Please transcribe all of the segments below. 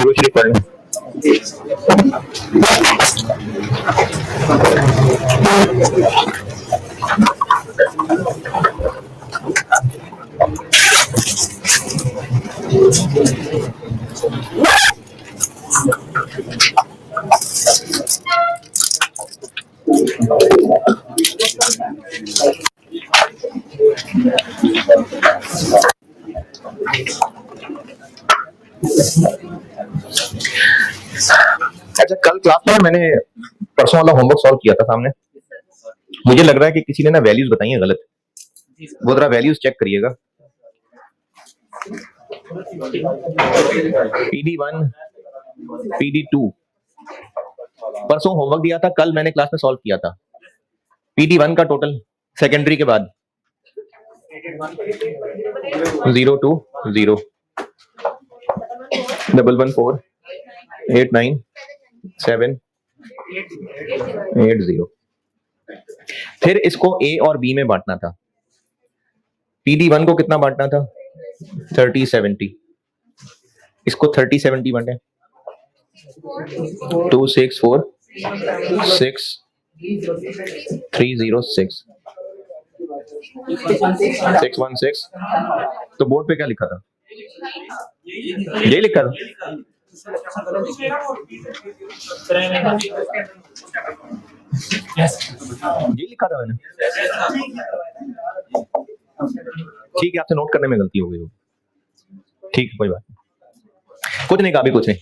दुरूद शरीफ पढ़ लें। अच्छा, कल क्लास में मैंने परसों वाला होमवर्क सॉल्व किया था सामने। मुझे लग रहा है कि किसी ने ना वैल्यूज बताई हैं गलत। वो जरा वैल्यूज चेक करिएगा। PD1, PD2 परसों होमवर्क दिया था, कल मैंने क्लास में सॉल्व किया था। PD1 का टोटल सेकेंडरी के बाद 0 2 0 1 1 4 8 9 7 8 0। फिर इसको A और B में बांटना था। PD1 को कितना बांटना था? 30 70। इसको 30 70 बांटे। 2 6 4 6 3 0 6 6 1 6। तो बोर्ड पे क्या लिखा था? ये लिखा था। ये लिखा था मैंने। ठीक है, आपसे नोट करने में गलती हो गई होगी। ठीक है, कोई बात नहीं। कुछ नहीं कहा, भी कुछ नहीं।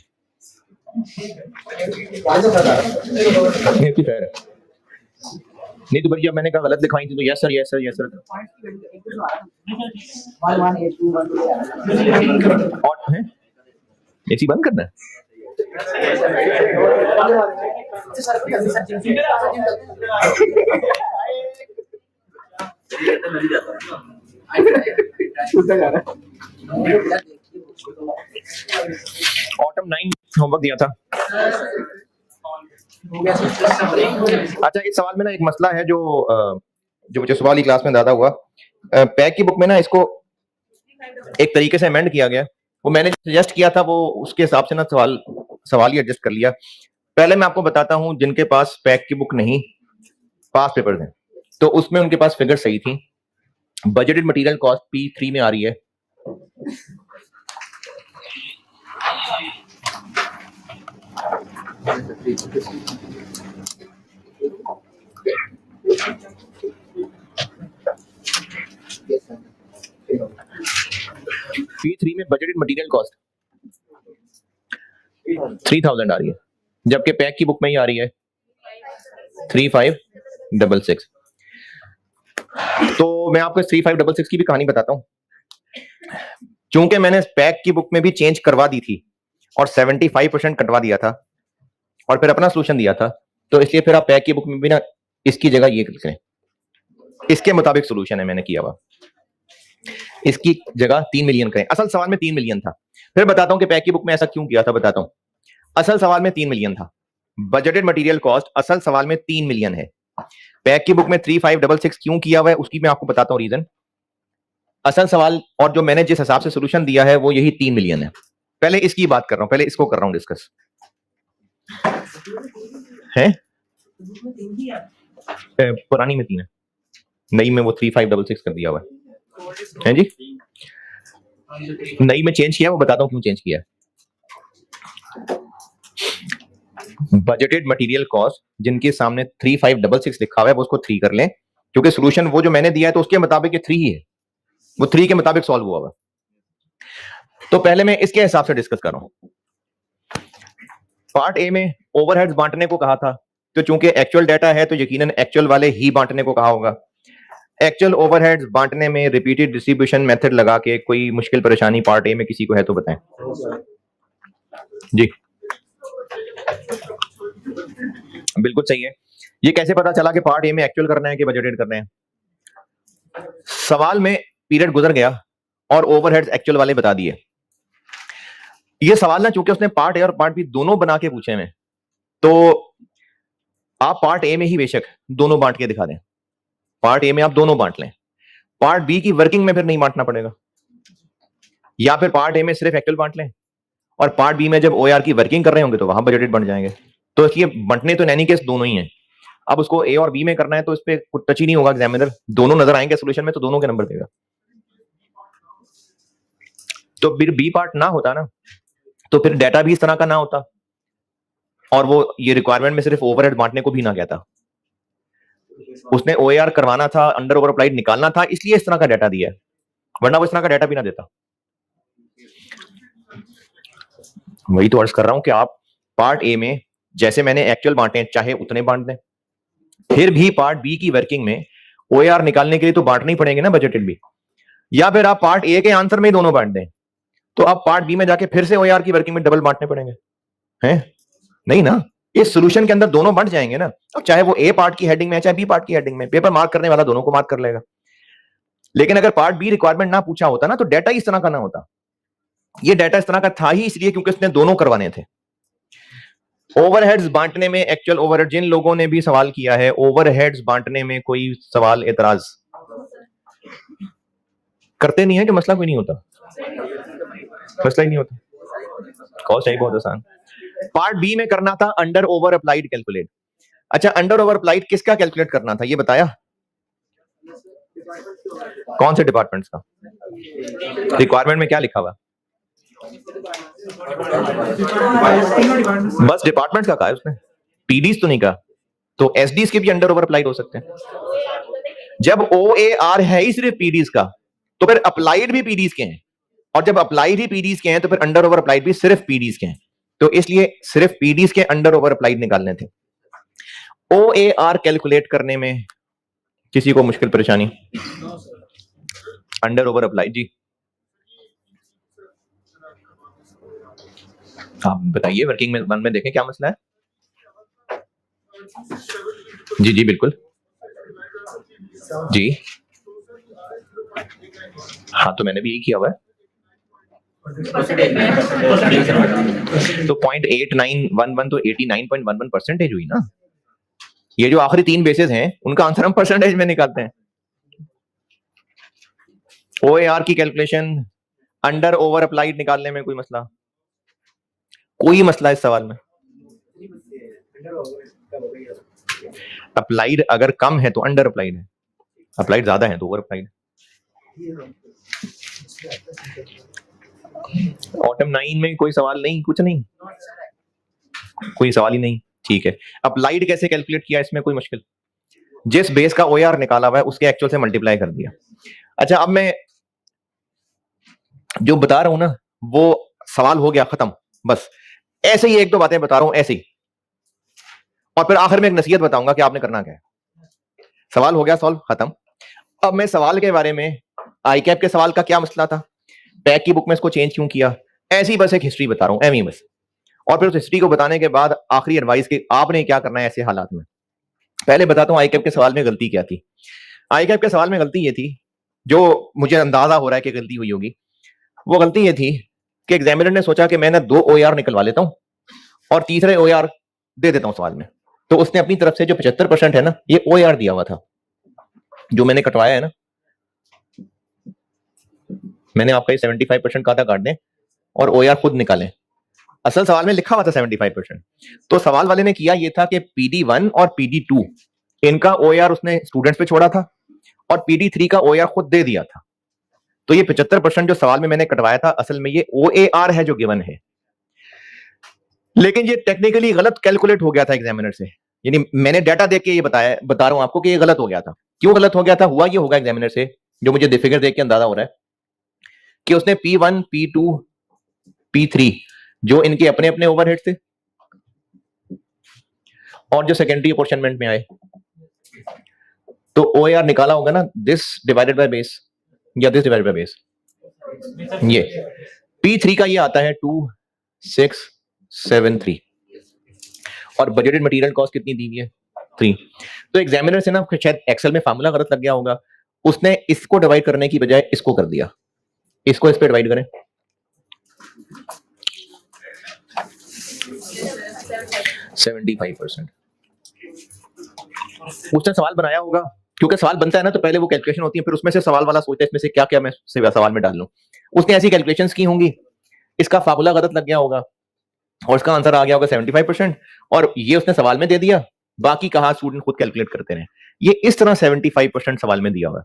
खैर है। नहीं तो भैया मैंने कहा गलत लिखवाई थी तो yes sir yes sir yes sir. और है एसी बंद करना है। ऑटम 9 होमवर्क दिया था। अच्छा, इस सवाल में ना एक मसला है जो मुझे सुबह वाली क्लास में ज्यादा हुआ। पैक की बुक में ना इसको एक तरीके से अमेंड किया गया। वो मैंने सजेस्ट किया था वो उसके हिसाब से ना सवाल ही एडजस्ट कर लिया। पहले मैं आपको बताता हूं, जिनके पास पैक की बुक नहीं, पास पेपर्स हैं, तो उसमें उनके पास फिगर सही थी। बजटेड मटेरियल कॉस्ट P3 में आ रही है। P3 में बजटेड मटेरियल कॉस्ट 3000 आ रही है, जबकि पैक की बुक में ही आ रही है 3566। तो मैं आपको 3566 की भी कहानी बताता हूं। चूंकि मैंने पैक की बुक में भी चेंज करवा दी थी और 75% कटवा दिया था और फिर अपना सोल्यूशन दिया था, तो इसलिए फिर आप पैक की बुक में भी ना इसकी जगह ये लिखें, इसके मुताबिक सोल्यूशन है मैंने किया हुआ। इसकी जगह 3 मिलियन करें। असल सवाल में 3 मिलियन था। फिर बताता हूं कि पैक की बुक में ऐसा क्यों किया था, बताता हूं। असल सवाल में 3 मिलियन था। बजटेड मटेरियल कॉस्ट असल सवाल में 3 मिलियन है। पैक की बुक में 3566 क्यों किया हुआ है उसकी मैं आपको बताता हूं रीजन। असल सवाल और जो मैंने जिस हिसाब से सोल्यूशन दिया है वो यही 3 मिलियन है। पहले इसकी बात कर रहा हूं, पहले इसको कर रहा हूं डिस्कस। है पुरानी में 3 है, नई में वो 3566 कर दिया हुआ है जी। नई में चेंज किया, वो बताता हूं क्यों चेंज किया है। बजटेड मटेरियल कॉस्ट जिनके सामने 3566 लिखा हुआ है वो उसको 3 कर लें, क्योंकि सोल्यूशन वो जो मैंने दिया है तो उसके मुताबिक ये 3 ही है, वो 3 के मुताबिक सॉल्व हुआ हुआ। तो पहले मैं इसके हिसाब से डिस्कस कर रहा हूं। पार्ट ए में ओवरहेड्स बांटने को कहा था, तो चूंकि एक्चुअल डाटा है तो यकीनन एक्चुअल वाले ही बांटने को कहा होगा। एक्चुअल ओवरहेड्स बांटने में रिपीटेड डिस्ट्रीब्यूशन मेथड लगा के कोई मुश्किल परेशानी पार्ट ए में किसी को है तो बताएं जी। बिल्कुल सही है। ये कैसे पता चला कि पार्ट ए में एक्चुअल करना है कि बजटेड करना है? सवाल में पीरियड गुजर गया और ओवरहेड्स एक्चुअल वाले बता दिए। ये सवाल ना चूंकि उसने पार्ट ए और पार्ट बी दोनों बना के पूछे में, तो आप पार्ट ए में ही बेशक दोनों बांट के दिखा दें। पार्ट ए में आप दोनों बांट लें, पार्ट बी की वर्किंग में फिर नहीं बांटना पड़ेगा, या फिर पार्ट ए में सिर्फ एक्चुअल बांट लें और पार्ट बी में जब OAR की वर्किंग कर रहे होंगे तो वहां बजटेड बन जाएंगे। तो इसलिए बंटने तो नैनी केस दोनों ही है। अब उसको ए और बी में करना है तो इस पे कुछ टच ही नहीं होगा एग्जामिनर, दोनों नजर आएंगे सोल्यूशन में तो दोनों के नंबर देगा। तो फिर बी पार्ट ना होता ना तो फिर डाटा भी इस तरह का ना होता और वो ये रिक्वायरमेंट में सिर्फ ओवरहेड बांटने को भी ना कहता। उसने OAR करवाना था, अंडर ओवर अप्लाइड निकालना था, इसलिए इस तरह का डाटा दिया है, वरना वो इस तरह का डाटा भी ना देता। वही तो अर्ज कर रहा हूं कि आप पार्ट ए में जैसे मैंने एक्चुअल बांटे चाहे उतने बांट दें, फिर भी पार्ट बी की वर्किंग में OAR निकालने के लिए तो बांटने ही पड़ेंगे ना बजटेड भी। या फिर आप पार्ट ए के आंसर में ही दोनों बांट दें तो आप पार्ट बी में जाके फिर से OAR की वर्किंग में डबल बांटने पड़ेंगे, हैं? नहीं ना, इस सोल्यूशन के अंदर दोनों बांट जाएंगे ना। अब चाहे वो ए पार्ट की हेडिंग में है चाहे बी पार्ट की हेडिंग में, पेपर मार्क करने वाला दोनों को मार्क कर लेगा। लेकिन अगर पार्ट बी रिक्वायरमेंट ना पूछा होता ना तो डाटा इस तरह का ना होता। ये डाटा इस तरह का था ही इसलिए क्योंकि उसने दोनों करवाने थे। ओवरहेड्स बांटने में एक्चुअल ओवरहेड, जिन लोगों ने भी सवाल किया है ओवरहेड्स बांटने में कोई सवाल एतराज करते नहीं है कि मसला कोई नहीं होता, मसला ही नहीं होता, कॉस्ट है बहुत आसान। पार्ट बी में करना था अंडर ओवर अप्लाइड कैलकुलेट। अच्छा, अंडर ओवर अप्लाइड किसका कैलकुलेट करना था ये बताया? कौन से डिपार्टमेंट्स का? रिक्वायरमेंट में क्या लिखा हुआ? बस डिपार्टमेंट्स का कहा है उसने, पीडीज तो नहीं कहा। तो एसडीज के भी अंडर ओवर अप्लाइड हो सकते हैं। जब OAR है ही सिर्फ पीडीज का तो फिर अप्लाइड भी पीडीज के हैं, और जब अप्लाइड ही पीडीज के हैं तो फिर अंडर ओवर अप्लाइड भी सिर्फ पीडीज के हैं। तो इसलिए सिर्फ पीडीज के अंडर ओवर अप्लाइड निकालने थे। OAR कैलकुलेट करने में किसी को मुश्किल परेशानी? अंडर ओवर अप्लाइड जी आप बताइए, वर्किंग में वन में देखें क्या मसला है। जी जी बिल्कुल जी, हाँ तो मैंने भी यही किया हुआ है। तो 0.8911 तो 89.11% हुई ना। ये जो आखिरी 3 बेसिस हैं उनका आंसर हम परसेंटेज में निकालते हैं। OAR की कैलकुलेशन अंडर ओवर अप्लाइड निकालने में कोई मसला? कोई मसला इस सवाल में? अप्लाइड अगर कम है तो अंडर अप्लाइड है, अप्लाइड ज्यादा है तो ओवर अप्लाइड। ऑटम 9 में कोई सवाल नहीं, कुछ नहीं, कोई सवाल ही नहीं, ठीक है। अप्लाइड कैसे कैलकुलेट किया इसमें कोई मुश्किल? जिस बेस का OAR निकाला हुआ है उसके एक्चुअल से मल्टीप्लाई कर दिया। अच्छा, अब मैं जो बता रहा हूं ना वो सवाल हो गया खत्म, बस ऐसे ही एक दो बातें बता रहा हूं ऐसे ही, और फिर आखिर में एक नसीहत बताऊंगा कि आपने करना क्या है। सवाल हो गया सॉल्व, खत्म। अब मैं सवाल के बारे में, ICAP के सवाल का क्या मसला था, पैक की बुक में इसको चेंज क्यों किया, ऐसी बस एक हिस्ट्री बता रहा हूं, एम बस। और फिर उस हिस्ट्री को बताने के बाद आखिरी एडवाइस कि आपने क्या करना है ऐसे हालात में। पहले बताता हूं ICAP के सवाल में गलती क्या थी। ICAP के सवाल में गलती ये थी, जो मुझे अंदाजा हो रहा है कि गलती हुई होगी, वो गलती ये थी कि एग्जामिनर ने सोचा कि मैं ना 2 OAR निकलवा लेता हूं और तीसरे OAR दे देता हूं सवाल में। तो उसने अपनी तरफ से जो 75% है ना ये OAR दिया हुआ था, जो मैंने कटवाया है ना, मैंने आपका ये 75% का था काट दें और OAR खुद निकालें। असल सवाल में लिखा हुआ था 75%। तो सवाल वाले ने किया ये था कि PD1 और PD2 इनका OAR उसने स्टूडेंट्स पे छोड़ा था और PD3 का OAR खुद दे दिया था। तो ये 75% जो सवाल में मैंने कटवाया था असल में ये OAR है जो गिवन है, लेकिन ये टेक्निकली गलत कैलकुलेट हो गया था एग्जामिनर से। यानी मैंने डाटा देख के ये बता रहा हूं आपको कि ये गलत हो गया था। क्यों गलत हो गया था? हुआ ये होगा एग्जामिनर से, जो मुझे फिगर देख के अंदाजा हो रहा है कि उसने P1, P2, P3 जो इनके अपने अपने ओवरहेड थे और जो सेकेंडरी अपोर्शनमेंट में आए, तो OAR निकाला होगा ना दिस डिवाइडेड बाय बेस या दिस डिवाइडेड बाय बेस। ये P3 का ये आता है 2673 और बजटेड मटेरियल कॉस्ट कितनी दी हुई है 3। तो एग्जामिनर से ना शायद एक्सेल में फार्मूला गलत लग गया होगा, उसने इसको डिवाइड करने की बजाय इसको कर दिया, इसको इस पे डिवाइड करें 75%। उसने सवाल बनाया होगा, क्योंकि सवाल बनता है ना तो पहले वो कैलकुलेशन होती है, फिर उसमें से सवाल वाला सोचता है इसमें से क्या क्या मैं सवाल में डाल लूं। उसने ऐसी कैलकुलेशंस की होंगी इसका फार्मूला गलत लग गया होगा और इसका आंसर आ गया होगा 75%, और ये उसने सवाल में दे दिया, बाकी कहा स्टूडेंट खुद कैलकुलेट करते रहे। ये इस तरह 75% सवाल में दिया हुआ है।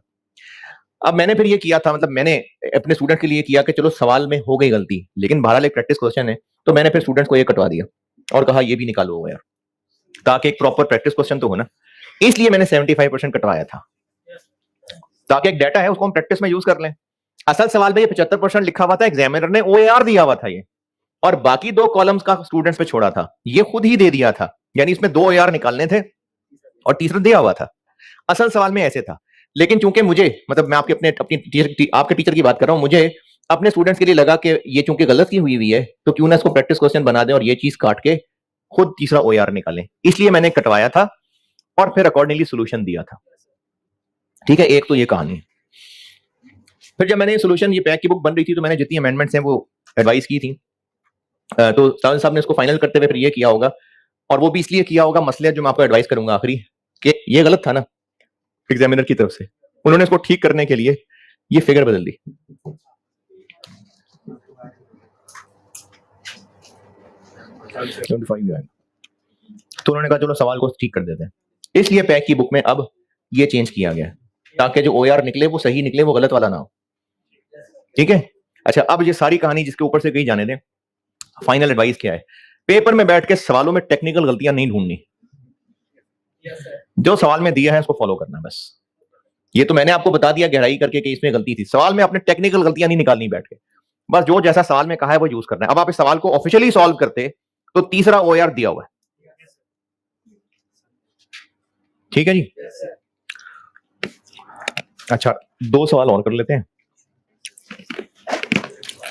अब मैंने फिर ये किया था, मतलब मैंने अपने स्टूडेंट के लिए किया कि चलो सवाल में हो गई गलती, लेकिन बहरहाल एक प्रैक्टिस क्वेश्चन है, तो मैंने फिर स्टूडेंट्स को ये कटवा दिया और कहा ये भी निकालो यार, ताकि एक प्रॉपर प्रैक्टिस क्वेश्चन तो हो ना। इसलिए मैंने 75% कटवाया था, ताकि एक डाटा है उसको हम प्रैक्टिस में यूज कर लें। असल सवाल में ये 75% लिखा हुआ था, एग्जामिनर ने OAR दिया हुआ था ये, और बाकी 2 कॉलम्स का स्टूडेंट्स पे छोड़ा था, ये खुद ही दे दिया था, यानी इसमें 2 OAR निकालने थे और तीसरा दिया हुआ था। असल सवाल में ऐसे था, लेकिन चूंकि मुझे, मतलब मैं आपके आपके टीचर की बात कर रहा हूं, मुझे अपने स्टूडेंट्स के लिए लगा कि ये चूंकि गलत की हुई है, तो क्यों ना इसको प्रैक्टिस क्वेश्चन बना दें और ये चीज काट के खुद तीसरा OAR निकालें, इसलिए मैंने कटवाया था और फिर अकॉर्डिंगली सोल्यूशन दिया था। ठीक है, एक तो ये कहानी। फिर जब मैंने सोल्यूशन, ये पैक की बुक बन रही थी, तो मैंने जितनी अमेंडमेंट्स हैं वो एडवाइस की थी, तो सावन साहब ने इसको फाइनल करते हुए फिर ये किया होगा, और वो भी इसलिए किया होगा, मसले जो मैं आपको एडवाइस करूंगा आखिरी, कि ये गलत था ना एग्जामिनर की तरफ से, उन्होंने इसको ठीक करने के लिए ये फिगर बदल दी। तो उन्होंने कहा चलो सवाल को ठीक कर देते हैं, इसलिए पैक की बुक में अब ये चेंज किया गया, ताकि जो OAR निकले वो सही निकले, वो गलत वाला ना हो। ठीक है, अच्छा, अब ये सारी कहानी जिसके ऊपर से कहीं जाने दें, फाइनल एडवाइस क्या है, पेपर में बैठ के सवालों में टेक्निकल गलतियां नहीं ढूंढनी, जो सवाल में दिया है उसको फॉलो करना बस। ये तो मैंने आपको बता दिया गहराई करके कि इसमें गलती थी, सवाल में आपने टेक्निकल गलतियां नहीं निकालनी बैठ के, बस जो जैसा सवाल में कहा है वो यूज करना है। अब आप इस सवाल को ऑफिशियली सॉल्व करते तो तीसरा OAR दिया हुआ है। ठीक है जी, अच्छा 2 सवाल और कर लेते हैं,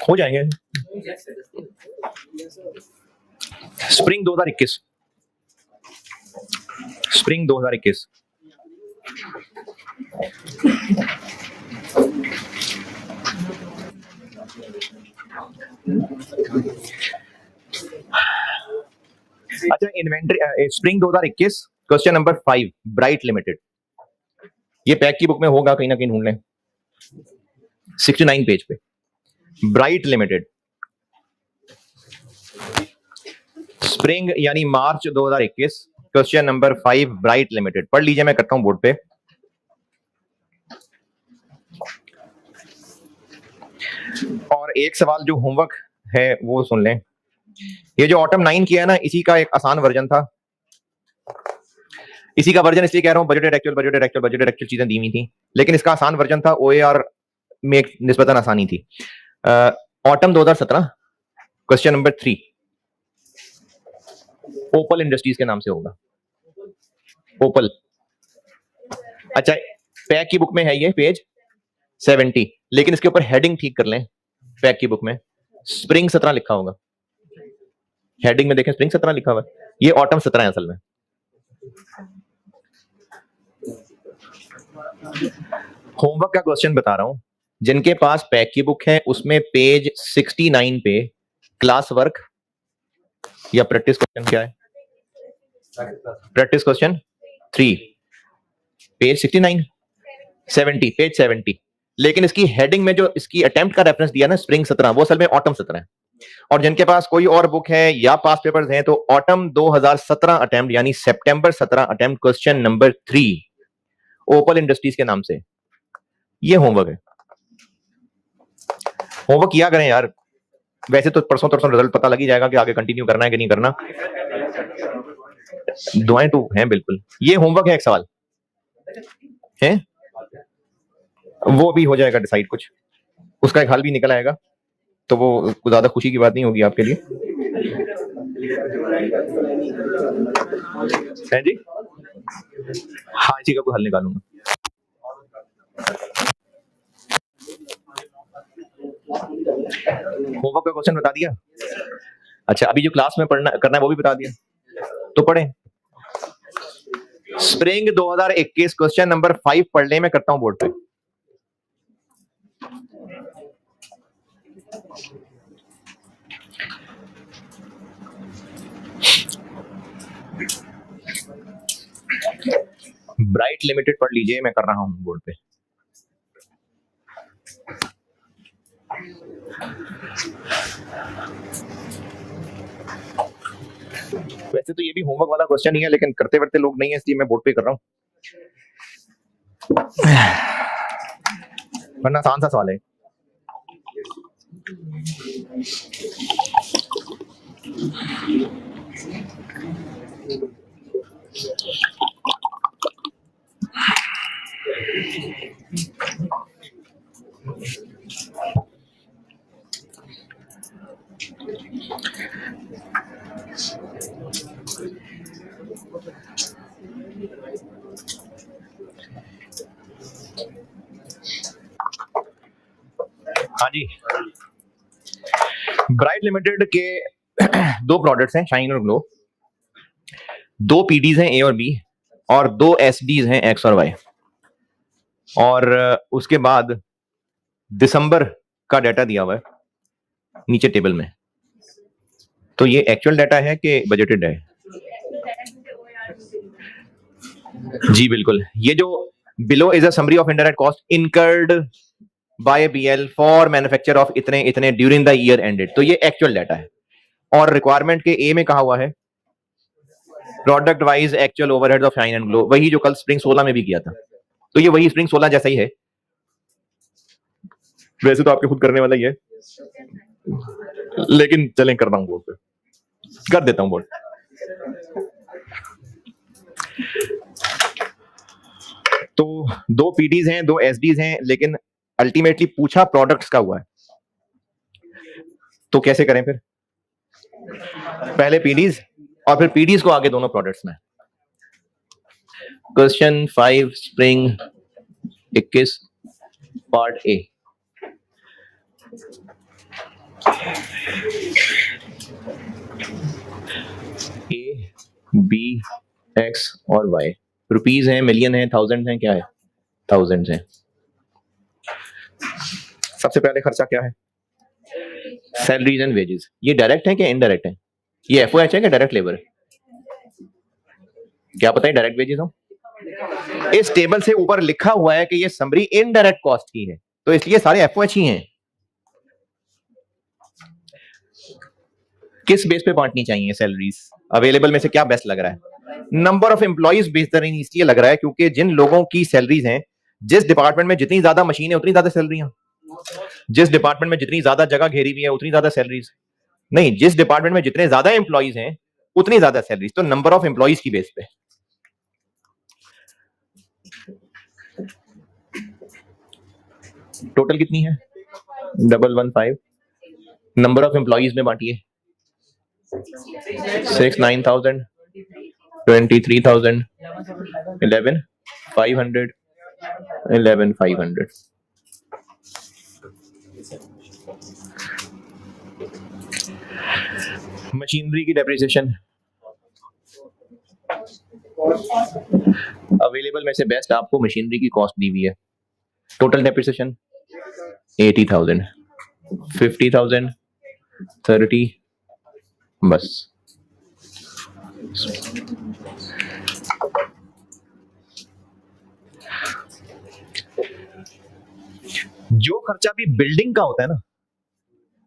हो जाएंगे। स्प्रिंग 2021, स्प्रिंग 2021, अच्छा, inventory spring 2021 question number 5, bright limited, ये पैक की बुक में होगा, कहीं ना कहीं ढूंढ लें, 69 पेज पे, ब्राइट लिमिटेड, स्प्रिंग यानी मार्च 2021, क्वेश्चन नंबर 5, ब्राइट लिमिटेड, पढ़ लीजिए, मैं करता हूं बोर्ड पे। और एक सवाल जो होमवर्क है वो सुन लें, ये जो ऑटम 9 किया है ना, इसी का एक आसान वर्जन था, इसी का वर्जन इसलिए कह रहा हूं, बजटेड एक्चुअल चीजें दी हुई थी, लेकिन इसका आसान वर्जन था, OAR में एक निस्बतन आसानी थी। ऑटम 2017, क्वेश्चन नंबर 3, ओपल इंडस्ट्रीज के नाम से होगा, ओपल। अच्छा, पैक की बुक में है ये पेज 70, लेकिन इसके ऊपर हेडिंग ठीक कर लें, पैक की बुक में स्प्रिंग 17 लिखा होगा, हेडिंग में देखें स्प्रिंग 17 लिखा हुआ है, ये ऑटम 17 है असल में। होमवर्क का क्वेश्चन बता रहा हूं, जिनके पास पैक की बुक है उसमें पेज 69 पे क्लास वर्क या प्रैक्टिस क्वेश्चन क्या है, प्रैक्टिस क्वेश्चन 3, पेज 69, 70, पेज 70, लेकिन इसकी हेडिंग में जो इसकी अटेम्प्ट का रेफरेंस दिया ना स्प्रिंग 17, वो असल में ऑटम 17 है। और जिनके पास कोई और बुक है या पास पेपर्स हैं, तो ऑटम 2017 अटेम्प्ट यानी सितंबर 17 अटेम्प्ट, क्वेश्चन नंबर 3, ओपल इंडस्ट्रीज के नाम से, ये होमवर्क है। होमवर्क किया करें यार, वैसे तो परसों तरसों रिजल्ट पता लग ही जाएगा कि आगे कंटिन्यू करना है कि नहीं करना, दुआएं तो हैं बिल्कुल। ये होमवर्क है, एक सवाल है, वो भी हो जाएगा डिसाइड, कुछ उसका एक हल भी निकल आएगा, तो वो ज्यादा खुशी की बात नहीं होगी आपके लिए, है जी। हाँ, इसी का कोई हल निकालूंगा। होमवर्क का क्वेश्चन बता दिया। अच्छा, अभी जो क्लास में पढ़ना करना है वो भी बता दिया, तो पढ़ें। स्प्रिंग 2021 क्वेश्चन नंबर 5 पढ़ लें, मैं करता हूं बोर्ड पे। ब्राइट लिमिटेड पढ़ लीजिए, मैं कर रहा हूं बोर्ड पे। वैसे तो ये भी होमवर्क वाला क्वेश्चन ही है, लेकिन करते करते लोग नहीं है, इसलिए मैं बोर्ड पे कर रहा हूँ, वरना आसान सा सवाल है। हाँ जी, ब्राइट लिमिटेड के दो प्रोडक्ट्स हैं, शाइन और ग्लो, दो पीडीज हैं ए और बी, और दो एसडीज हैं एक्स और वाई, और उसके बाद दिसंबर का डाटा दिया हुआ है नीचे टेबल में। तो ये एक्चुअल डाटा है कि बजटेड है? जी बिल्कुल, ये जो below is a summary of indirect cost incurred by BL for manufacture of इतने इतने ड्यूरिंग द ईयर एंडेड, तो ये एक्चुअल डाटा है। और रिक्वायरमेंट के ए में कहा हुआ है product wise actual overheads of shine and glow, वही जो कल स्प्रिंग 16 में भी किया था, तो ये वही स्प्रिंग 16 जैसा ही है। वैसे तो आपके खुद करने वाला ही है, लेकिन चलें कर रहा हूं बोर्ड पे, कर देता हूं बोर्ड। तो दो पीडीज हैं, दो एसडीज हैं, लेकिन अल्टीमेटली पूछा प्रोडक्ट्स का हुआ है, तो कैसे करें फिर? पहले पीडीज और फिर पीडीज को आगे दोनों प्रोडक्ट्स में। Question 5 spring 21 part A. A B X और वाई, रुपीज है, मिलियन है, थाउजेंड है, क्या है? थाउजेंड है। सबसे पहले खर्चा क्या है? Salaries and wages. ये डायरेक्ट है कि इनडायरेक्ट है? ये एफओएच है कि डायरेक्ट लेबर है? क्या पता है डायरेक्ट वेजेस हो? इस टेबल से ऊपर लिखा हुआ है कि ये समरी इनडायरेक्ट कॉस्ट की है, तो इसलिए सारे एफओएच ही हैं। किस बेस पे बांटनी चाहिए सैलरीज? अवेलेबल में से क्या बेस्ट लग रहा है? नंबर ऑफ एम्प्लॉइज बेहतरीन इसलिए लग रहा है क्योंकि जिन लोगों की सैलरीज हैं, जिस डिपार्टमेंट में जितनी ज्यादा मशीन है उतनी ज्यादा सैलरियां, जिस डिपार्टमेंट में जितनी ज्यादा जगह घेरी हुई है उतनी ज्यादा सैलरीज, नहीं, जिस डिपार्टमेंट में जितने ज्यादा एम्प्लॉइज हैं उतनी ज्यादा सैलरीज, तो नंबर ऑफ एम्प्लॉइज की बेस पे। टोटल कितनी है? 115। नंबर ऑफ एम्प्लॉइज में बांटिए, 6 9,000 23,000 11,500 11,500। मशीनरी की डेप्रिसिएशन अवेलेबल में से बेस्ट आपको मशीनरी की कॉस्ट दी हुई है। टोटल डेप्रिसिएशन 80,000 50,000 30, बस। जो खर्चा भी बिल्डिंग का होता है ना,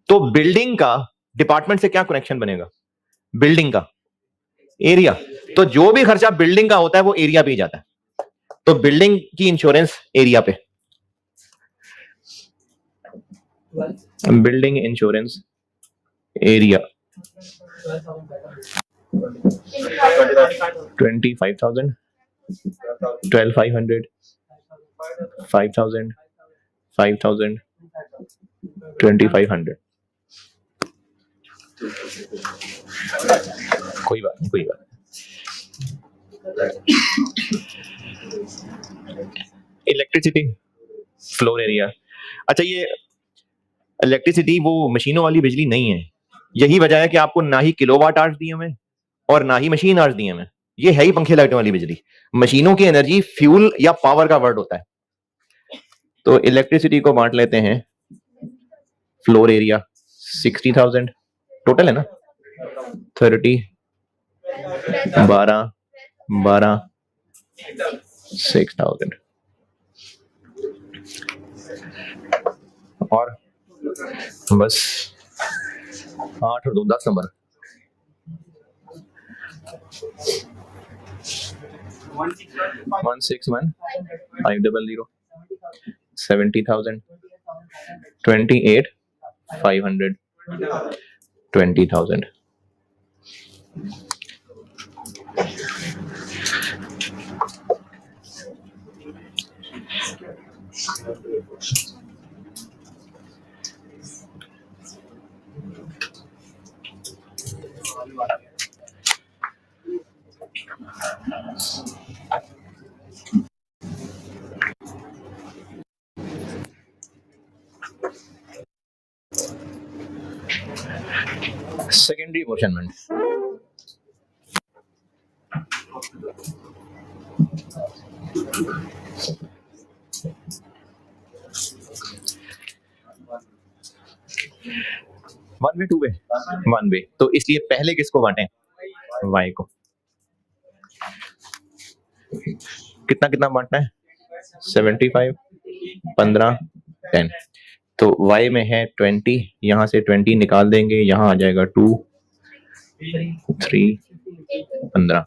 तो बिल्डिंग का डिपार्टमेंट से क्या कनेक्शन बनेगा? बिल्डिंग का एरिया, तो जो भी खर्चा बिल्डिंग का होता है वो एरिया पे ही जाता है, तो बिल्डिंग की इंश्योरेंस एरिया पे, बिल्डिंग इंश्योरेंस एरिया 25,000 12,500 5,000 5,000 2,500। कोई बात नहीं, कोई बात नहीं। इलेक्ट्रिसिटी फ्लोर एरिया, अच्छा ये इलेक्ट्रिसिटी वो मशीनों वाली बिजली नहीं है, यही वजह है कि आपको ना ही किलोवाट आवर्स दिए हुए और ना ही मशीन आवर्स दिए हुए, ये है ही पंखे लाइटों वाली बिजली। मशीनों की एनर्जी फ्यूल या पावर का वर्ड होता है। तो इलेक्ट्रिसिटी को बांट लेते हैं, फ्लोर एरिया 60,000 टोटल है ना, 30 12 12 6,000 और बस 8 और 2 10 number. 161 500 70,000 28 500 20,000। Secondary apportionment. One way two way? One way. तो इसलिए पहले किसको बांटें? y को। कितना कितना बांटना है? 75 15 10। तो y में है 20, यहां से 20 निकाल देंगे, यहां आ जाएगा 2 3 15।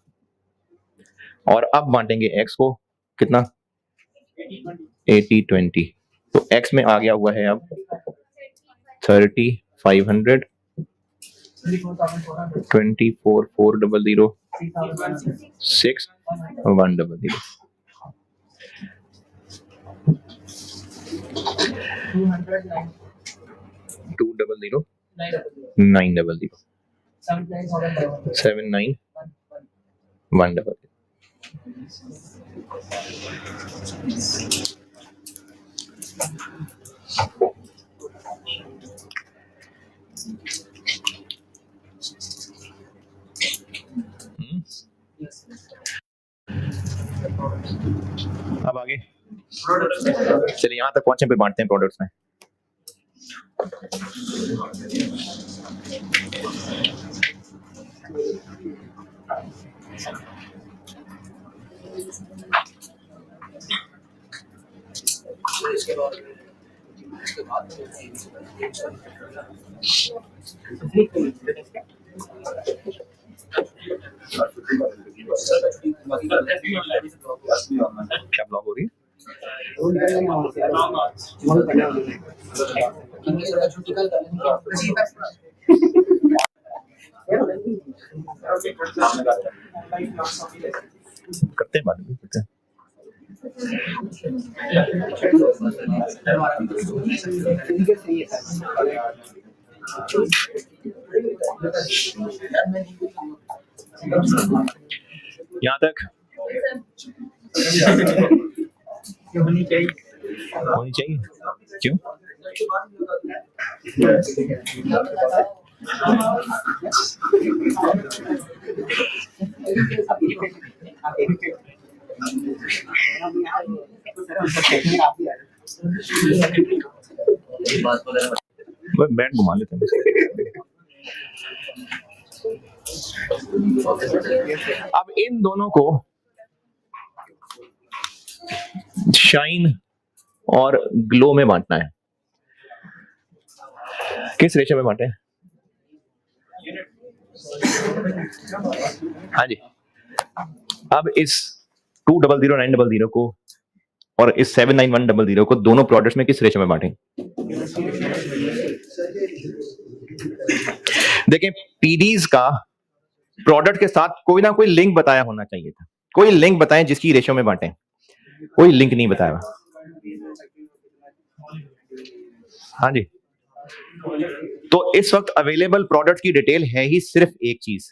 और अब बांटेंगे x को, कितना? 80 20। तो x में आ गया हुआ है अब 30 500 24 400 6 100 200 900 79 100। अब आगे चलिए, यहां तक पहुंचे फिर बांटते हैं प्रोडक्ट्स में। क्या ब्लॉक हो रही है? करते हैं बाद में, करते हैं। यहाँ तक होनी चाहिए। क्यों? बैट घुमा लेते हैं। अब इन दोनों को शाइन और ग्लो में बांटना है। किस रेशो में बांटे? हाँ जी। अब इस 200 900 को और इस 79100 को दोनों प्रोडक्ट्स में किस रेशो में बांटें? देखिए, पीडीज का प्रोडक्ट के साथ कोई ना कोई लिंक बताया होना चाहिए था। कोई लिंक बताएं जिसकी रेशो में बांटें। कोई लिंक नहीं बताया। हाँ जी। तो इस वक्त अवेलेबल प्रोडक्ट की डिटेल है ही सिर्फ एक चीज,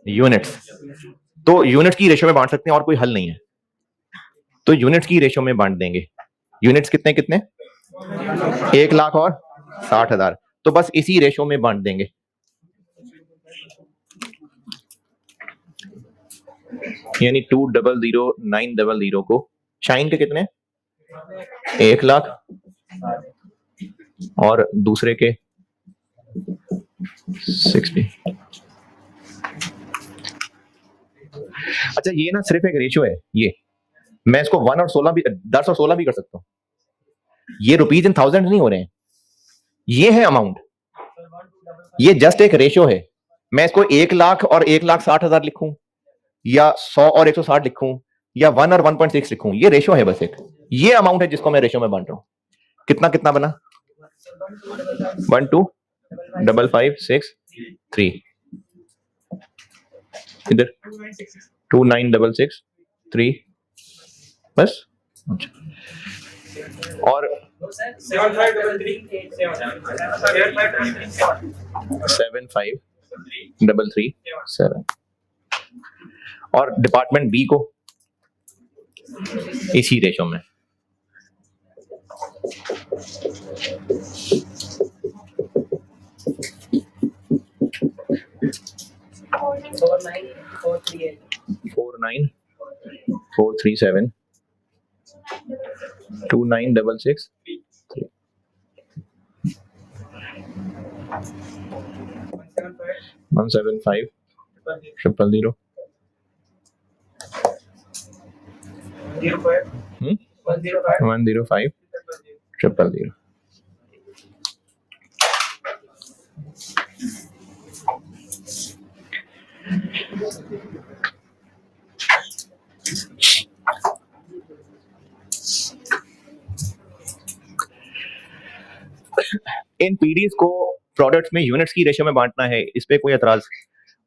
यूनिट्स। तो यूनिट्स की रेशो में बांट सकते हैं और कोई हल नहीं है। तो यूनिट्स की रेशो में बांट देंगे। यूनिट्स कितने कितने? 1 लाख और 60,000। तो बस इसी रेशो में बांट देंगे। यानी 200 900 को शाइन के कितने? 1 लाख और दूसरे के 60। अच्छा, ये ना सिर्फ एक रेशियो है। ये मैं इसको 1 और 16 भी, 10 और 16 भी कर सकता हूं। ये रुपीज इन थाउजेंड नहीं हो रहे हैं, ये है अमाउंट, ये जस्ट एक रेशियो है। मैं इसको 1 लाख और 1,60,000 लिखूं, या 100 और 160 लिखूं, या 1 और 1.6 लिखूं, ये रेशियो है बस एक। ये अमाउंट है जिसको मैं रेशियो में बांट रहा हूं। कितना कितना बना? 1,2,5,5,6,3, इधर 2,9,6,6,3, बस। और 7,5,3,3,7 और डिपार्टमेंट बी को इसी रेशो में। Four nine 4,3,7 2,9,6,6,3 1,7,5,0,0,0 1,05,0,0,0. इन पीडीएस को प्रोडक्ट्स में यूनिट्स की रेशियो में बांटना है, इस पे कोई एतराज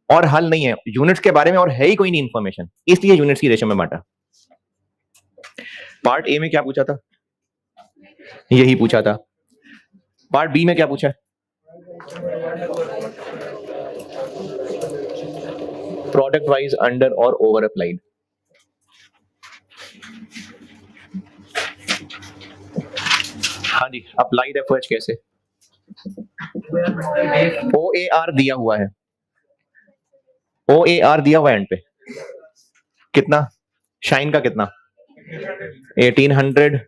और हल नहीं है। यूनिट्स के बारे में और है ही कोई नहीं इंफॉर्मेशन, इसलिए यूनिट्स की रेशियो में बांटा। पार्ट ए में क्या पूछा था? यही पूछा था। पार्ट बी में क्या पूछा है? प्रोडक्ट वाइज अंडर और ओवर अप्लाइड। हाँ जी, अप्लाइड एफओएच कैसे? OAR दिया हुआ है, OAR दिया हुआ है एंड पे। कितना? शाइन का कितना? 1,800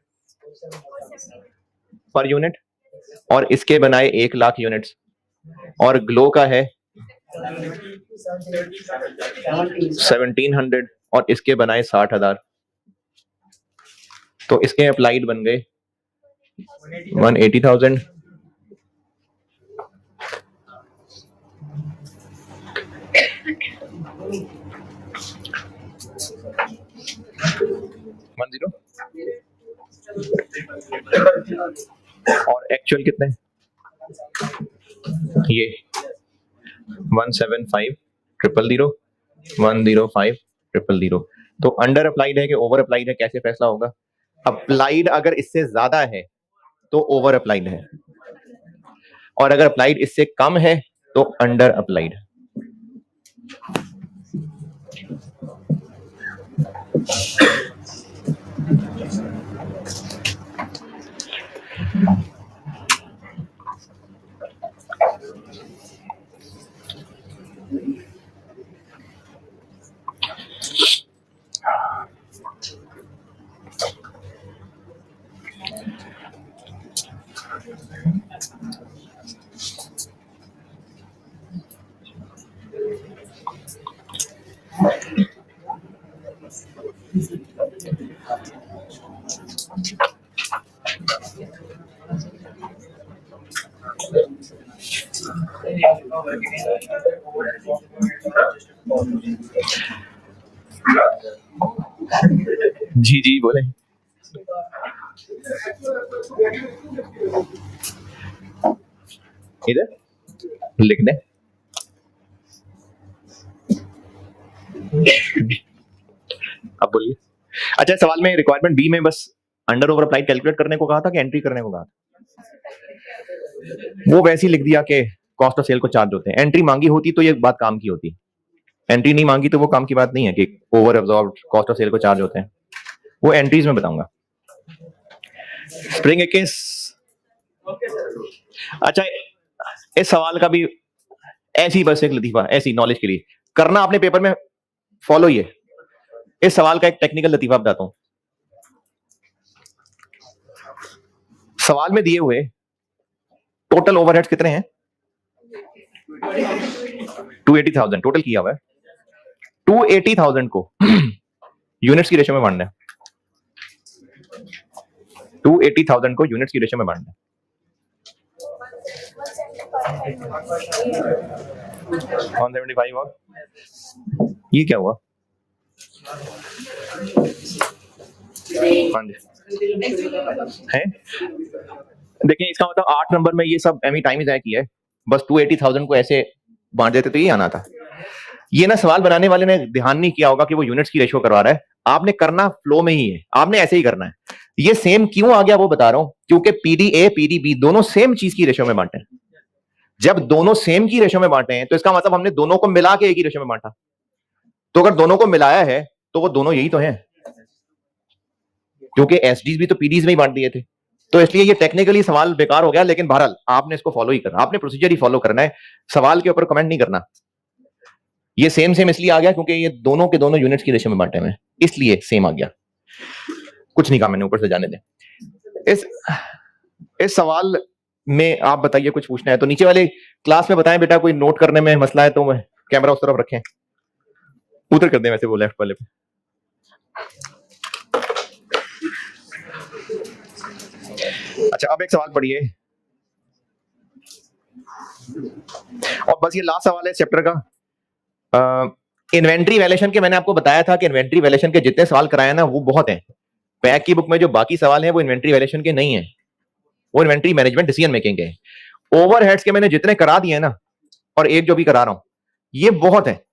पर यूनिट, और इसके बनाए 1,00,000 यूनिट्स, और ग्लो का है 1,700 और इसके बनाए 60,000, तो इसके अप्लाइड बन गए 180,000। और एक्चुअल कितने? ये 175,000,000 105,000,000। तो अंडर अप्लाइड है कि ओवर अप्लाइड है, कैसे फैसला होगा? अप्लाइड अगर इससे ज्यादा है तो ओवर अप्लाइड है, और अगर अप्लाइड इससे कम है तो अंडर अप्लाइड है। जी जी बोले। इधर लिख दे। अब बोलिए। अच्छा, सवाल में रिक्वायरमेंट बी में बस अंडर ओवर अप्लाइड कैलकुलेट करने को कहा था कि एंट्री करने को कहा था? वो वैसे ही लिख दिया कि कॉस्ट ऑफ सेल को चार्ज होते हैं। एंट्री मांगी होती तो ये बात काम की होती, एंट्री नहीं मांगी तो वो काम की बात नहीं है कि over absorb cost of sale को चार्ज होते हैं। वो एंट्रीज में बताऊंगा। Spring case. अच्छा, इस सवाल का भी ऐसी बस एक लतीफा, ऐसी नॉलेज के लिए करना आपने पेपर में फॉलो। ये इस सवाल का एक टेक्निकल लतीफा बताता हूं। सवाल में दिए हुए टोटल ओवरहेड्स कितने हैं? 280,000 टोटल किया हुआ है। 280,000 को यूनिट्स की रेशियो में बांटना है। 280,000 को यूनिट्स की रेशियो में बांटना है। 175 और ये क्या हुआ? हाँ जी है। देखिए इसका मतलब 8 नंबर में ये सब एमी टाइम ही किया है, बस 280,000 को ऐसे बांट देते तो ये आना था। ये ना सवाल बनाने वाले ने ध्यान नहीं किया होगा कि वो यूनिट्स की रेशियो करवा रहा है, आपने करना फ्लो में ही है, आपने ऐसे ही करना है। ये सेम क्यों आ गया वो बता रहा हूं, क्योंकि पीडी ए पीडी बी दोनों सेम चीज की रेशियो में बांटे हैं। जब दोनों सेम की रेशियो में बांटे हैं तो इसका मतलब हमने दोनों को मिला के एक ही रेशियो में बांटा। तो अगर दोनों को मिलाया है तो वो दोनों यही तो हैं, क्योंकि एसडीज भी तो पीडीज में ही बांट दिए थे। तो इसलिए ये टेक्निकली सवाल बेकार हो गया, लेकिन बहरहाल आपने इसको फॉलो ही करना, आपने प्रोसीजर ही फॉलो करना है, सवाल के ऊपर कमेंट नहीं करना। ये सेम सेम इसलिए आ गया क्योंकि ये दोनों के दोनों यूनिट्स की रेशियो में बांटे हुए, इसलिए सेम आ गया। कुछ नहीं कहा मैंने, ऊपर से जाने दें। इस सवाल में आप बताइए, कुछ पूछना है तो नीचे वाले क्लास में बताएं बेटा, कोई नोट करने में मसला है तो कैमरा उस तरफ रखें, उधर कर दें वैसे वो लेफ्ट वाले पे। अच्छा अब एक सवाल पढ़िए और बस ये लास्ट सवाल है चैप्टर का। इन्वेंट्री वैल्यूएशन के मैंने आपको बताया था कि इन्वेंट्री वैल्यूएशन के जितने सवाल कराए ना वो बहुत हैं। पैक की बुक में जो बाकी सवाल हैं वो इन्वेंट्री वैल्यूएशन के नहीं है, वो इन्वेंट्री मैनेजमेंट डिसीजन मेकिंग के। ओवरहेड्स के मैंने जितने करा दिए ना, और एक जो भी करा रहा हूं, ये बहुत है।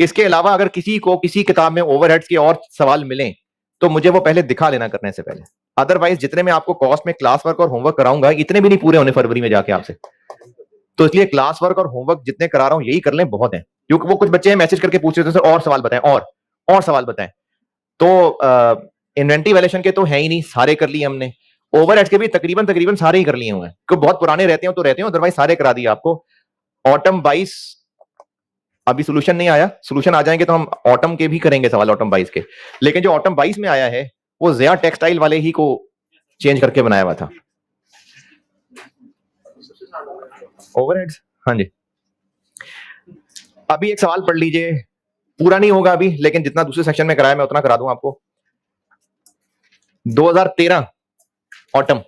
इसके अलावा अगर किसी को किसी किताब में ओवरहेड्स के और सवाल मिले तो मुझे वो पहले दिखा लेना करने से पहले, अदरवाइज जितने मैं आपको कॉस्ट में क्लास वर्क और होमवर्क कराऊंगा इतने भी नहीं पूरे होने फरवरी में जाके आपसे। तो इसलिए क्लास वर्क और होमवर्क जितने करा रहा हूं यही कर लें, बहुत है। क्योंकि वो कुछ बच्चे मैसेज करके पूछ रहे थे सर और सवाल बताएं, और सवाल बताएं। तो इन्वेंट्री वैल्यूएशन के तो है ही नहीं, सारे कर लिए हमने। ओवरहेड्स के भी तकरीबन सारे ही कर लिए हुए हैं, क्योंकि बहुत पुराने रहते हो तो रहते हो, अदरवाइज सारे करा दिए आपको। ऑटम 22 अभी सोल्यूशन नहीं आया, सोल्यूशन आ जाएंगे तो हम ऑटम के भी करेंगे सवाल, ऑटम 22 के। लेकिन जो ऑटम 22 में आया है वो ज़िया टेक्सटाइल वाले ही को चेंज करके बनाया हुआ था। ओवरहेड्स, हाँ जी। अभी एक सवाल पढ़ लीजिए, पूरा नहीं होगा अभी, लेकिन जितना दूसरे सेक्शन में कराया मैं उतना करा दूं आपको। 2013 ऑटम,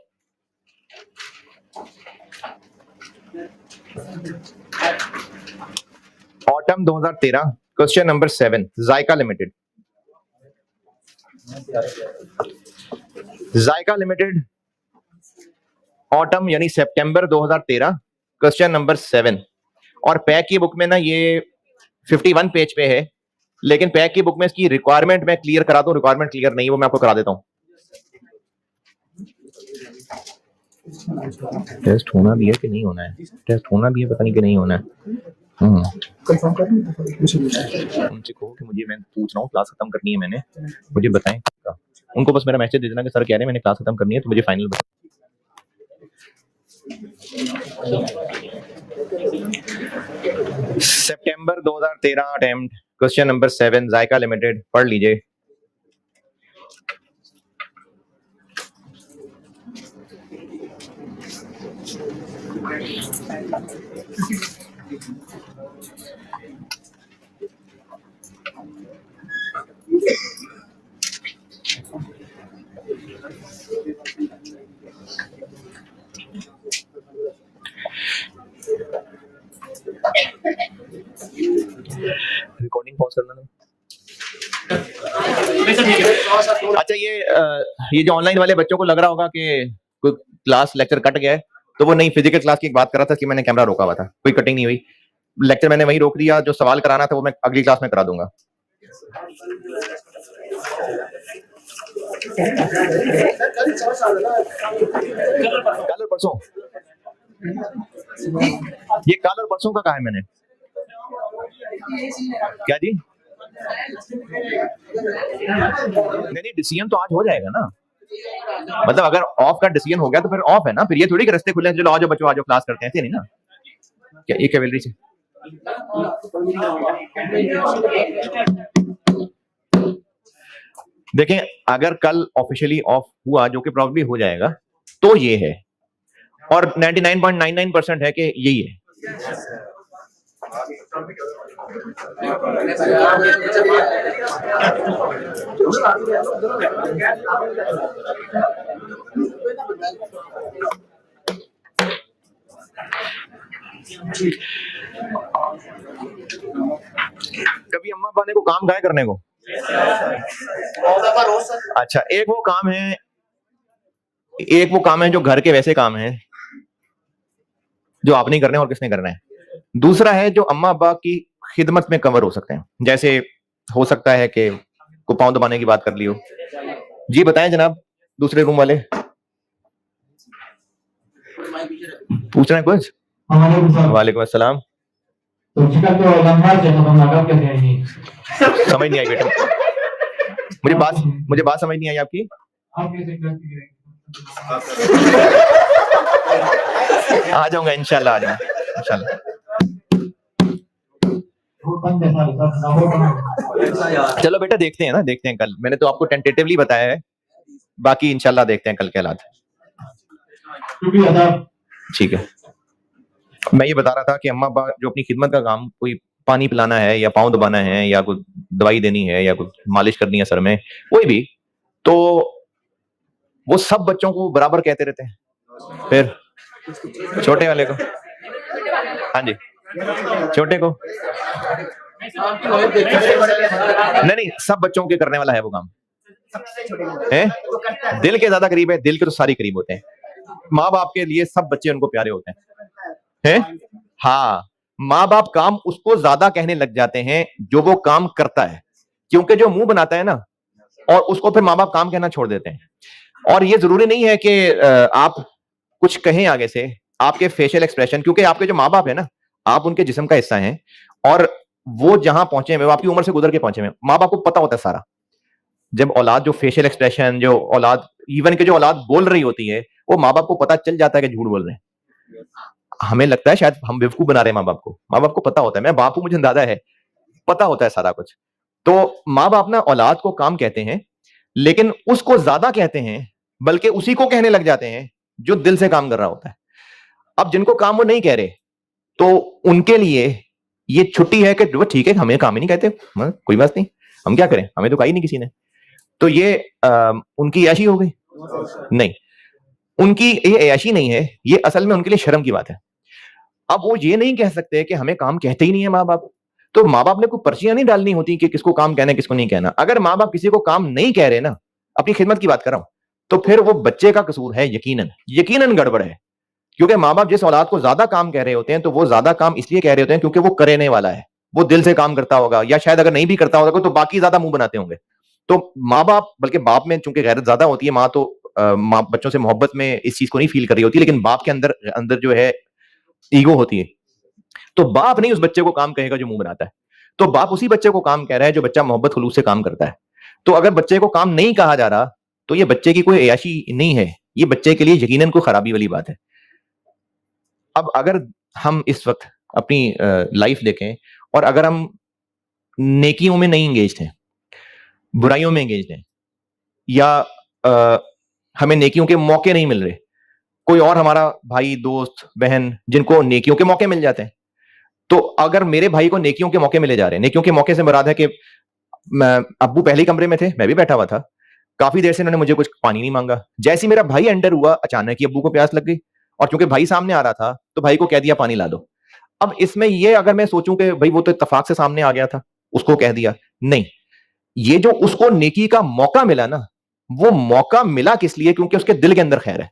ऑटम 2013, क्वेश्चन नंबर 7, जायका लिमिटेड। जायका लिमिटेड ऑटम यानी सितंबर 2013, क्वेश्चन नंबर 7। और पैक की बुक में ना ये 51 पेज पे है, लेकिन पैक की बुक में इसकी रिक्वायरमेंट मैं क्लियर करा दूं, रिक्वायरमेंट क्लियर नहीं, वो मैं आपको करा देता हूं। टेस्ट होना भी है कि नहीं होना है, टेस्ट होना भी है, पता नहीं कि नहीं होना है। कंफर्म कर उनसे कहो कि मुझे, मैं पूछ रहा हूँ, क्लास खत्म करनी है मैंने, मुझे बताएं। उनको बस मेरा मैसेज दे देना कि सर कह रहे हैं मैंने क्लास खत्म करनी है, तो मुझे फाइनल बता। सितंबर 2013 अटेम्प्ट, क्वेश्चन नंबर 7, जायका लिमिटेड, पढ़ लीजिए। रिकॉर्डिंग पॉज करना ना। अच्छा ये जो ऑनलाइन वाले बच्चों को लग रहा होगा कि कोई क्लास लेक्चर कट गया है, तो वो नहीं, फिजिकल क्लास की एक बात कर रहा था कि मैंने कैमरा रोका हुआ था, कोई कटिंग नहीं हुई, लेक्चर मैंने वही रोक दिया। जो सवाल कराना था वो मैं अगली क्लास में करा दूंगा। कल और परसों, ये कल और परसों का कहा है मैंने, क्या जी? नहीं, डिसीजन तो आज हो जाएगा ना, मतलब अगर ऑफ का डिसीजन हो गया तो फिर ऑफ है ना, फिर ये थोड़ी कि रास्ते खुले हैं चलो आज बच्चों आज क्लास करते हैं, ऐसे नहीं ना। क्या ये कैवेलरी से देखें, अगर कल ऑफिशियली ऑफ हुआ, जो कि प्रॉब्ली हो जाएगा, तो ये है, और 99.99% है कि यही है। कभी अम्मा अब्बा ने को काम कहा है करने को? अच्छा, एक वो काम है जो घर के वैसे काम है जो आप नहीं करने और किसने करना है। दूसरा है जो अम्मा अब्बा की खिदमत में कवर हो सकते हैं, जैसे हो सकता है कि को पांव दबाने की बात कर ली हो। जी बताएं जनाब, दूसरे रूम वाले पूछ रहे हैं कुछ? वालेकुम अस्सलाम। तो समझ नहीं आई बेटा, मुझे बात समझ नहीं आई आपकी। आ जाऊंगा इंशाल्लाह, आ जाऊंगा इंशाल्लाह। चलो बेटा देखते हैं कल। मैंने तो आपको टेंटेटिवली बताया है, बाकी इंशाल्लाह देखते हैं कल के हालात। ठीक है। मैं ये बता रहा था कि अम्मा अब्बा जो अपनी खिदमत का काम, कोई पानी पिलाना है या पाँव दबाना है या कुछ दवाई देनी है या कुछ मालिश करनी है सर में, कोई भी, तो वो सब बच्चों को बराबर कहते रहते हैं। फिर छोटे वाले को, हाँ जी, छोटे को नहीं, सब बच्चों के करने वाला है वो काम है। दिल के ज्यादा करीब है, दिल के तो सारे करीब होते हैं। माँ बाप के लिए सब बच्चे उनको प्यारे होते हैं। हाँ, माँ बाप काम उसको ज्यादा कहने लग जाते हैं जो वो काम करता है, क्योंकि जो मुंह बनाता है ना, और उसको फिर माँ बाप काम कहना छोड़ देते हैं। और ये जरूरी नहीं है कि आप कुछ कहें आगे से, आपके फेशियल एक्सप्रेशन, क्योंकि आपके जो माँ बाप है ना, आप उनके जिस्म का हिस्सा हैं, और वो जहां पहुंचे हैं वो आपकी उम्र से गुजर के पहुंचे हैं। माँ बाप को पता होता है सारा। जब औलाद जो फेशियल एक्सप्रेशन, जो औलाद इवन के जो औलाद बोल रही होती है, वो माँ बाप को पता चल जाता है कि झूठ बोल रहे हैं। हमें लगता है शायद हम बेवकूफ बना रहे हैं माँ बाप को। माँ बाप को पता होता है, मैं बाप हूं, मुझे अंदाजा है, पता होता है सारा कुछ। तो माँ बाप ना औलाद को काम कहते हैं, लेकिन उसको ज्यादा कहते हैं, बल्कि उसी को कहने लग जाते हैं जो दिल से काम कर रहा होता है। अब जिनको काम वो नहीं कह रहे, तो उनके लिए ये छुट्टी है कि ठीक है, हमें काम ही नहीं कहते, कोई बात नहीं, हम क्या करें, हमें तो कहा ही नहीं किसी ने। तो ये उनकी ऐशी हो गई? नहीं, उनकी ये ऐशी नहीं है, ये असल में उनके लिए शर्म की बात है। अब वो ये नहीं कह सकते कि हमें काम कहते ही नहीं है माँ बाप। तो माँ बाप ने कोई पर्चियां नहीं डालनी होती कि किसको काम कहना है किसको नहीं कहना। अगर माँ बाप किसी को काम नहीं कह रहे ना, अपनी खिदमत की बात कर रहा हूं, तो फिर वो बच्चे का कसूर है, यकीनन गड़बड़ है। क्योंकि माँ बाप जिस औलाद को ज्यादा काम कह रहे होते हैं, तो वो ज्यादा काम इसलिए कह रहे होते हैं क्योंकि वो करने वाला है, वो दिल से काम करता होगा, या शायद अगर नहीं भी करता होगा तो बाकी ज्यादा मुंह बनाते होंगे। तो माँ बाप, बल्कि बाप में चूंकि गैरत ज्यादा होती है, माँ तो माँ बच्चों से मोहब्बत में इस चीज को नहीं फील कर रही होती, लेकिन बाप के अंदर जो है ईगो होती है। तो बाप नहीं उस बच्चे को काम कहेगा जो मुंह बनाता है, तो बाप उसी बच्चे को काम कह रहा है जो बच्चा मोहब्बत खुलूस से काम करता है। तो अगर बच्चे को काम नहीं कहा जा रहा, तो ये बच्चे की कोई अयाशी नहीं है, ये बच्चे के लिए यकीनन कोई खराबी वाली बात है। अब अगर हम इस वक्त अपनी लाइफ देखें, और अगर हम नेकियों में नहीं एंगेज हैं, बुराइयों में एंगेज हैं, या हमें नेकियों के मौके नहीं मिल रहे, कोई और हमारा भाई दोस्त बहन जिनको नेकियों के मौके मिल जाते हैं, तो अगर मेरे भाई को नेकियों के मौके मिले जा रहे हैं, नेकियों के मौके से मुराद है कि अब्बू पहले कमरे में थे, मैं भी बैठा हुआ था, काफी देर से इन्होंने मुझे कुछ पानी नहीं मांगा, जैसे ही मेरा भाई एंटर हुआ, अचानक ही अब्बू को प्यास लग गई, और क्योंकि भाई सामने आ रहा था तो भाई को कह दिया पानी ला दो। अब इसमें ये अगर मैं सोचूं कि भाई वो तो इत्तेफाक से सामने आ गया था, उसको कह दिया, नहीं, ये जो उसको नेकी का मौका मिला ना, वो मौका मिला किस लिए? क्योंकि उसके दिल के अंदर खैर है।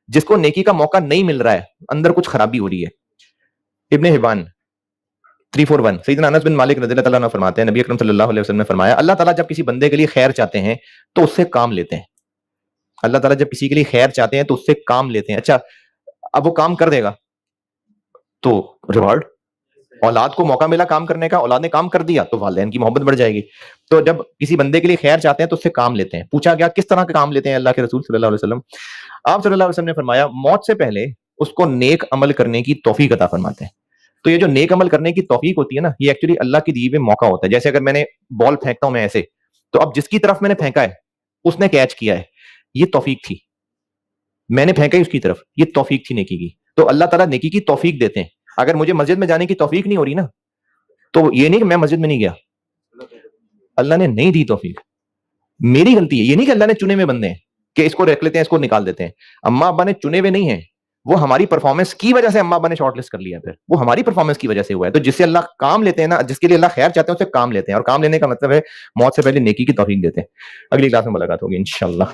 जिसको नेकी का मौका नहीं मिल रहा है, अंदर कुछ खराबी हो रही है। इब्ने हिबान 341, सैयदना अनस बिन मालिक रज़ियल्लाहु ताला अन्हु फरमाते हैं, नबी अकरम सल्लल्लाहु अलैहि वसल्लम ने फरमाया, अल्लाह ताला जब किसी बंदे के लिए खैर चाहते हैं तो उससे काम लेते हैं। अल्लाह ताला जब किसी के लिए खैर चाहते हैं तो उससे काम लेते हैं। अच्छा, अब वो काम कर देगा तो रिवॉर्ड, औलाद को मौका मिला काम करने का, औलाद ने काम कर दिया तो वालिदैन की मोहब्बत बढ़ जाएगी। तो जब किसी बंदे के लिए खैर चाहते हैं तो उससे काम लेते हैं। पूछा गया किस तरह के काम लेते हैं अल्लाह के रसूल सल्लल्लाहु अलैहि वसल्लम? आप सल्लल्लाहु अलैहि वसल्लम ने फरमाया, मौत से पहले उसको नेक अमल करने की तौफीक अता फरमाते हैं। तो ये जो नेक अमल करने की तौफीक होती है ना, ये एक्चुअली अल्लाह की दी हुई मौका होता है। जैसे अगर मैंने बॉल फेंकता हूं मैं ऐसे, तो अब जिसकी तरफ मैंने फेंका है उसने कैच किया है, ये तौफीक थी, मैंने फेंका ही उसकी तरफ, ये तौफीक थी नेकी की। तो अल्लाह ताला नेकी की तौफीक देते हैं। अगर मुझे मस्जिद में जाने की तौफीक नहीं हो रही ना, तो ये नहीं कि मैं मस्जिद में नहीं गया, अल्लाह ने नहीं दी तौफीक, मेरी गलती है। ये नहीं कि अल्लाह ने चुने हुए बंदे हैं कि इसको रख लेते हैं, इसको निकाल देते हैं। अम्मा अब्बा ने चुने हुए नहीं है, वो हमारी परफॉर्मेंस की वजह से अम्मा अब्बा ने शॉर्टलिस्ट कर लिया, फिर वो हमारी परफॉर्मेंस की वजह से हुआ है। तो जिससे अल्लाह काम लेते हैं ना, जिसके लिए अल्लाह खैर चाहते हैं उससे काम लेते हैं, और काम लेने का मतलब है मौत से पहले नेकी की तौफीक देते हैं। अगली क्लास में मुलाकात होगी इंशाल्लाह।